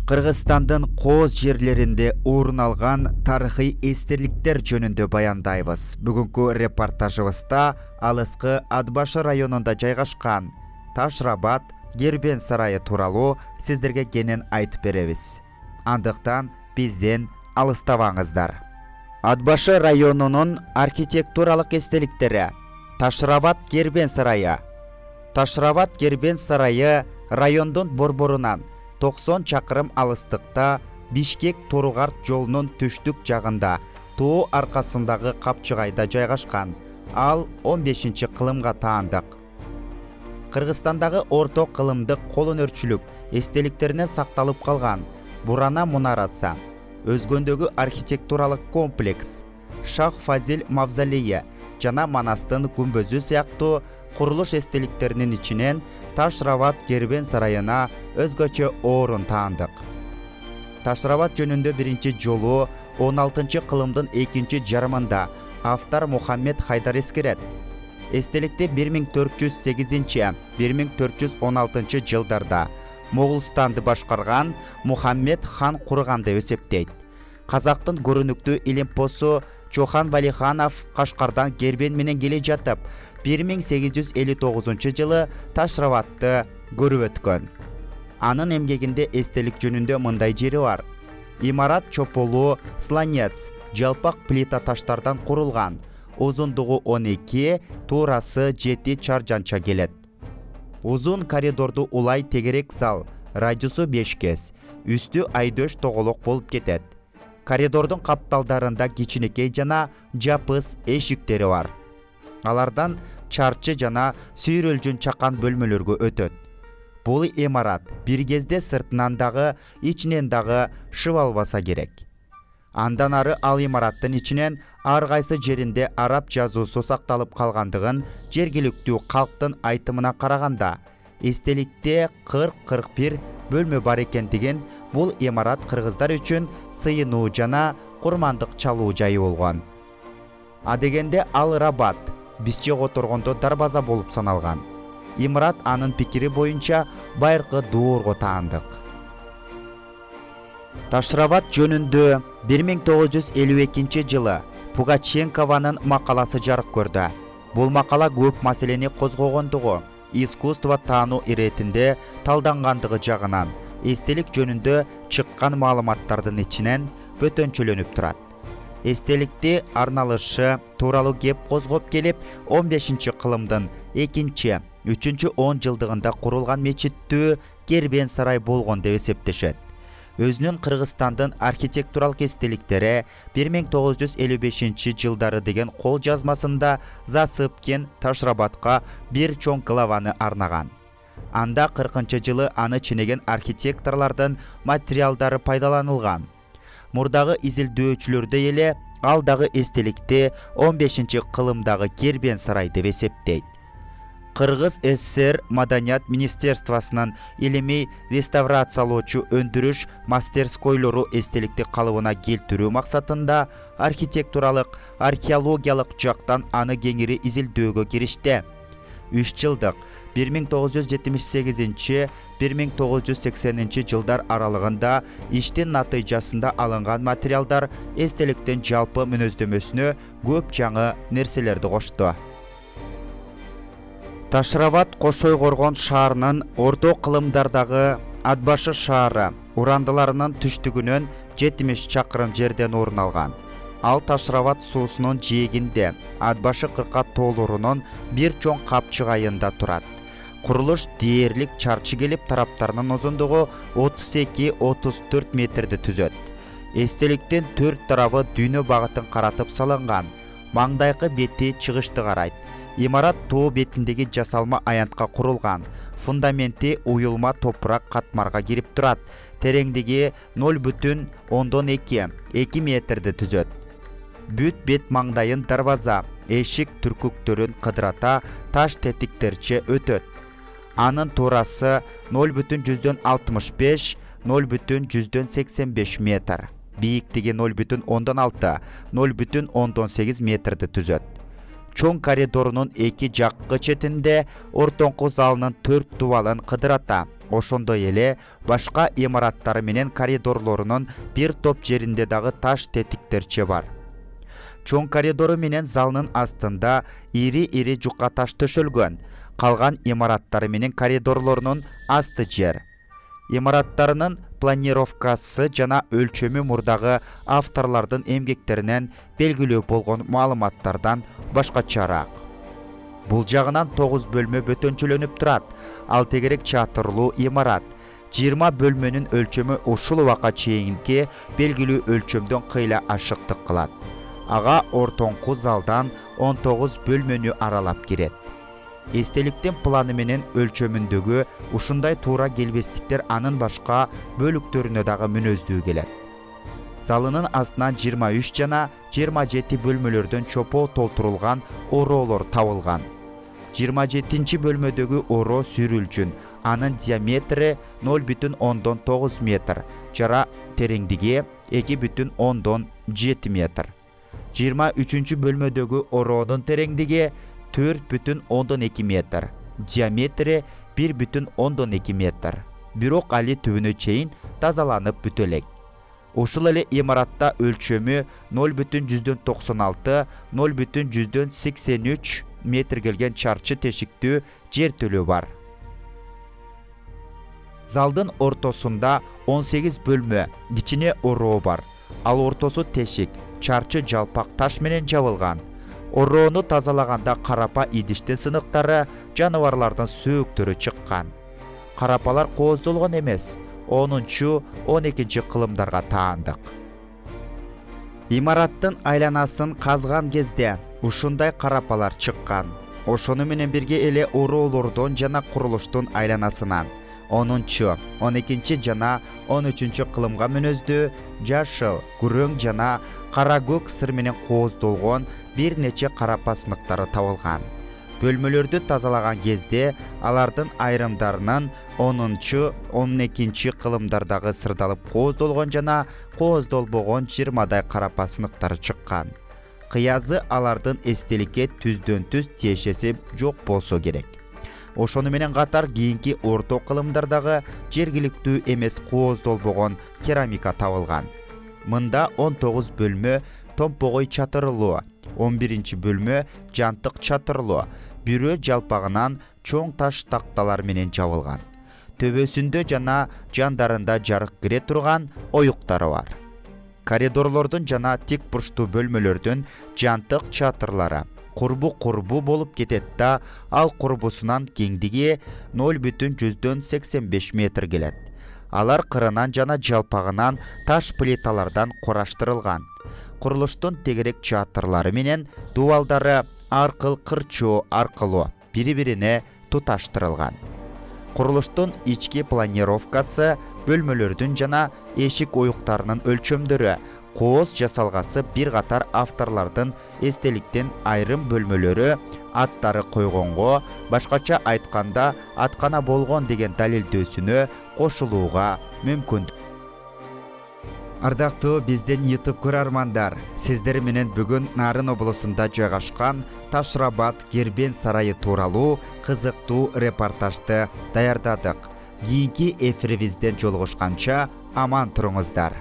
Кыргызстандын кооз жерлеринде орун алган тарыхый эстеликтер жөнүндө баяндайбыз. Бүгүнкү репортажыбызда алыскы Ат башы районунда жайгашкан Ташрабат Кербен сарайы тууралуу сиздерге кенен айтып беребиз. Андыктан бизден алыстабаңыздар. Ат башы районунун архитектуралык эстеликтери Ташрабат Кербен сарайы. Ташрабат Кербен сарайы райондун борборунан 90 чакырым алыстыкта Бишкек-Торугарт жолунун түштүк жагында тоо аркасындагы капчыгайда жайгашкан. Ал 15 кылымга таандык. Кыргызстандагы орто кылымдык кол өнөрчүлүк эстеликтеринен сакталып калган Бурана мунарасы, өзгөндөгү архитектуралык комплекс, Шах Фазил мавзолейи жана Манастын күмбөзү сыяктуу курулуш эстеликтеринин ичинен Ташрабат Кербен сарайына өзгөчө орун таандык. Ташрабат жөнүндө биринчи жолу 16 кылымдын экинчи жарымында автор Мухаммед Хайдар эскерет. Эстеликти 1408-1416 жылдарда Моголстанды башкарган Мухаммед хан курган деп эсептейт. Казактын көрүнүктүү илимпосу Чохан Валиханов Кашкардан Кербен менен келе жатып 1859 жылы Ташрабатты көрүп өткөн. Анын эмгегинде эстелик жөнүндө мындай жери бар. Имарат чополу сланец, жалпак плита таштардан курулган. Узундугу 12, туурасы 7 чаржанча келет. Узун коридорду улай тегерек зал, радиусу 5 кес, үстү айдөш тоголок болуп кетет. Коридордун капталдарында кичинекей жана жапыс эшиктери бар. Алардан чарчы жана сүйрөлжүн чакан бөлмөлөргө өтөт. Бул имарат бир кезде сыртынан дагы, ичинен дагы шыбалбаса керек. Андан ары ал имараттын ичинен ар кайсы жеринде араб жазуусу сакталып калгандыгын жергиликтүү калктын айтымына караганда, эстеликте 40-41 бөлмө бар экендигин, бул имарат кыргыздар үчүн сыйынуу жана курмандык чалуу жайы болгон. Адегенде ал Рабат, бизче которгондо дарбаза болуп саналган. Имарат анын пикири боюнча байыркы дуурго таандык. Ташрабат жөнүндө 1952 жылы Пугаченкованын макаласы жарык көрдү. Бул макала көп маселени козгогондугу, искусство таануу иретинде талдангандыгы жагынан эстелик жөнүндө чыккан маалыматтардын ичинен бөтөнчөлөнүп турат. Эстеликти арналышы тууралуу кеп козгоп келип 15 кылымдын 2-3 10 жылдыгында курулган мечиттүү Кербен сарай болгон деп эсептешет. Өзүнүн Кыргызстандын архитектуралык эстеликтери 1955 жылдары деген кол жазмасында Засыпкин Ташрабатка бир чоң главаны арнаган. Анда 40 жылы аны ченеген архитекторлордун материалдары пайдаланылган. Мурдагы изилдөөчүлөрдөй эле ал дагы эстеликти 15 кылымдагы Кербен сарай деп эсептейт. Кыргыз СССР Маданият министерствосунун илимий реставрациялоочу өндүрүш мастерскойлору эстеликти калыбына келтирүү максатында архитектуралык, археологиялык жактан аны кеңири изилдөөгө киришти. 3 жылдык 1978-1980 жылдар аралыгында иштин натыйжасында алынган материалдар эстеликтин жалпы мүнөздөмөсүнө көп жаңы нерселерди кошту. Ташрабат Кошойгоргон шаарынын орто кылымдардагы Ат башы шаары урандыларынын түштүгүнөн 70 чакырым жерден орун алган. Ал Ташрабат суусунун жээгинде Ат башы кыркат тоолорунун бир чоң капчыгайында турат. Курулуш дээрлик чарчы келип тараптарынын узундугу 32-34 метрди түзөт. Эстеликтин төрт тарабы дүйнө багытын каратып салынган. Маңдайкы бети чыгышты карайт. Имарат тоо бетиндеги жасалма аянтка курулган. Фундаменти уюлма топурак катмарга кирип турат. Тереңдиги 0,2 метрди түзөт. Бүт бет маңдайын дарбаза, эшик түркүктөрүн кыдырата таш тетиктерче өтөт. Анын туурасы 0,65-0,85 метр. Бийиктиги 0,6-0,8 метрди түзөт. Чоң коридорунун эки жаккы четинде ортоңку залынын 4 дубалын кыдырата. ошондой эле башка имараттары менен коридорлорунун бир топ жеринде дагы таш тетиктерче бар. Чоң коридору менен залынын астында ири жука таш төшөлгөн. Калган имараттары менен коридорлорунун асты жер. Имараттарынын планировкасы жана өлчөмү мурдагы авторлордун эмгектеринен белгилүү болгон маалыматтардан башкачараак. Бул жагынан 9 бөлмө бөтөнчөлөнүп турат. Ал тегерек чатырлуу имарат. 20 бөлмөнүн өлчөмү ушул убакка чейинки белгилүү өлчөмдөн кыйла ашыктык кылат. Ага ортоңку залдан 19 бөлмөнү аралап кирет. Эстеликтин планы менен өлчөмүндөгү ушундай туура келбестиктер анын башка бөлүктөрүнө дагы мүнөздүү келет. Залынын астынан 23 жана 27 бөлмөлөрдөн чопоо толтурулган ороолор табылган. 27 бөлмөдөгү ороо сүрүлчүн, анын диаметри 0,9 метр, жара тереңдиги 2,7 метр. 23 бөлмөдөгү ороонун тереңдиги 4,2 метр, диаметри 1,2 метр. Бирок али түбүнө чейин тазаланып бүтө элек. Ушул эле имаратта өлчөмү 0,96-0,83 метр келген чарчы тешиктүү жертөлө бар. Залдын ортосунда 18 бөлмө, кичине ороо бар. Ал ортосу тешик, чарчы жалпак таш менен жабылган. Ороону тазалаганда карапа идиштин сыныктары, жаныбарлардын сөөктөрү чыккан. Карапалар кооздолгон эмес, 10-12 кылымдарга таандык. Имараттын айланасын казган кезде ушундай карапалар чыккан. Ошону менен бирге эле ороолордон жана курулуштун айланасынан 10-12 жана 13 кылымга мүнөздүү жашыл, күрөң жана кара көк сыр менен кооздолгон бир нече карапа сыныктары табылган. Бөлмөлөрдү тазалаган кезде алардын айрымдарынын 10-12 кылымдардагы сырдалып кооздолгон жана кооздолбогон 20дай карапа сыныктары чыккан. Кыязы алардын эстеликке түздөн-түз тиешеси жок болсо керек. Ошону менен катар кийинки орто кылымдардагы жергиликтүү эмес кооздолбогон керамика табылган. Мында 19 бөлмө томпогой чатырлуу, 11 бөлмө жантык чатырлуу, бирөө жалпагынан чоң таш такталар менен жабылган. Төбөсүндө жана жандарында жарык кире турган оюктары бар. Коридорлордун жана тик бурчтуу бөлмөлөрдүн жантык чатырлары курбу болуп кетет да, ал курбусунан кеңдиги 0,85 метр келет. Алар кырынан жана жалпагынан таш плиталардан кураштырылган. Курулуштун тегерек чатырлары менен дубалдары аркыл кырчоо аркылуу бири-бирине туташтырылган. Курулуштун ички планировкасы, бөлмөлөрдүн жана эшик оюктарынын өлчөмдөрү, кооз жасалгасы бир катар авторлордун эстеликтен айрым бөлмөлөрү аттары койгонго, башкача айтканда аткана болгон деген далилдөөсүнө кошулууга мүмкүн. Ардактуу биздин YouTube көрөрмандар, сиздер менен бүгүн Нарын облусунда жайгашкан Ташрабат Кербен сарайы тууралуу кызыктуу репортажды даярдадык. Кийинки эфирибизден жолугушканча аман туруңуздар.